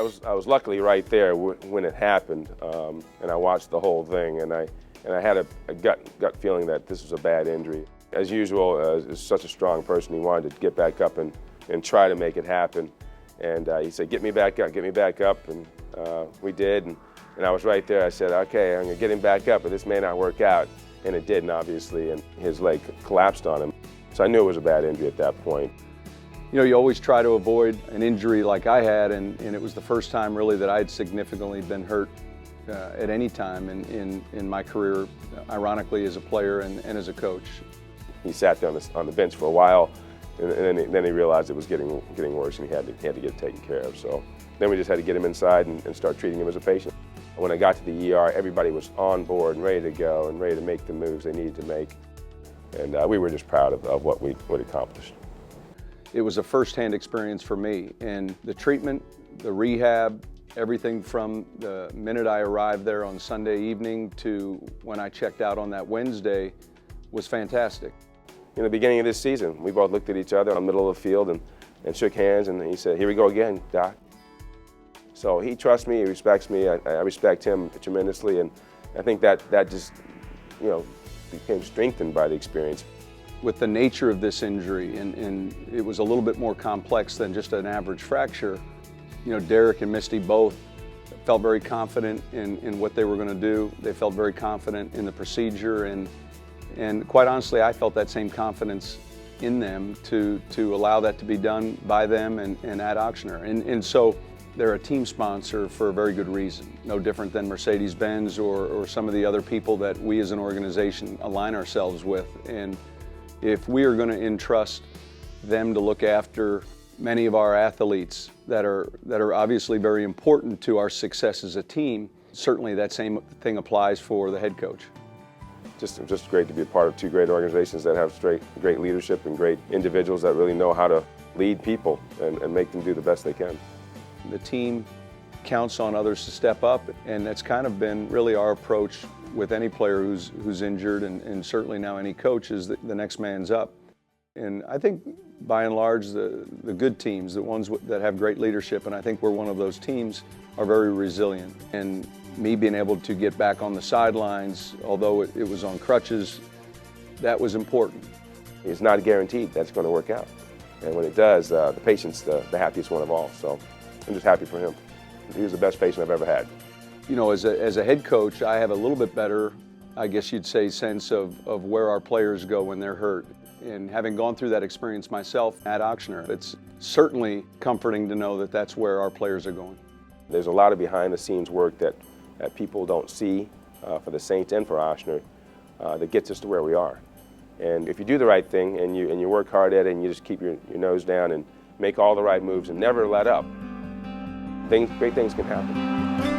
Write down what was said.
I was luckily right there when it happened, and I watched the whole thing, and I had a gut feeling that this was a bad injury. As usual, he's such a strong person. He wanted to get back up and try to make it happen. And he said, get me back up, and we did. And I was right there. I said, okay, I'm going to get him back up, but this may not work out. And it didn't, obviously, and his leg collapsed on him. So I knew it was a bad injury at that point. You know, you always try to avoid an injury like I had, and it was the first time really that I had significantly been hurt at any time in my career, ironically as a player and as a coach. He sat down on the bench for a while, and then he realized it was getting worse, and he had to get it taken care of. So then we just had to get him inside and start treating him as a patient. When I got to the ER, everybody was on board and ready to go and ready to make the moves they needed to make. And we were just proud of what we'd accomplished. It was a first-hand experience for me, and the treatment, the rehab, everything from the minute I arrived there on Sunday evening to when I checked out on that Wednesday was fantastic. In the beginning of this season, we both looked at each other in the middle of the field and shook hands, and he said, here we go again, Doc. So he trusts me, he respects me, I respect him tremendously, and I think that just, became strengthened by the experience. With the nature of this injury, and it was a little bit more complex than just an average fracture, Derek and Misty both felt very confident in what they were going to do. They felt very confident in the procedure, and quite honestly, I felt that same confidence in them to allow that to be done by them and at Ochsner. And so they're a team sponsor for a very good reason, no different than Mercedes-Benz or some of the other people that we as an organization align ourselves with. And if we are going to entrust them to look after many of our athletes that are obviously very important to our success as a team, certainly that same thing applies for the head coach. Just great to be a part of two great organizations that have great leadership and great individuals that really know how to lead people and make them do the best they can. The team counts on others to step up, and that's kind of been really our approach with any player who's injured, and certainly now any coach, is the next man's up. And I think by and large the good teams, the ones that have great leadership, and I think we're one of those teams, are very resilient. And me being able to get back on the sidelines, although it was on crutches, that was important. It's not guaranteed that's going to work out. And when it does, the patient's the happiest one of all. So I'm just happy for him. He was the best patient I've ever had. As a head coach, I have a little bit better, I guess you'd say, sense of where our players go when they're hurt. And having gone through that experience myself at Ochsner, it's certainly comforting to know that that's where our players are going. There's a lot of behind-the-scenes work that people don't see for the Saints and for Ochsner that gets us to where we are. And if you do the right thing and you work hard at it and you just keep your nose down and make all the right moves and never let up, great things can happen.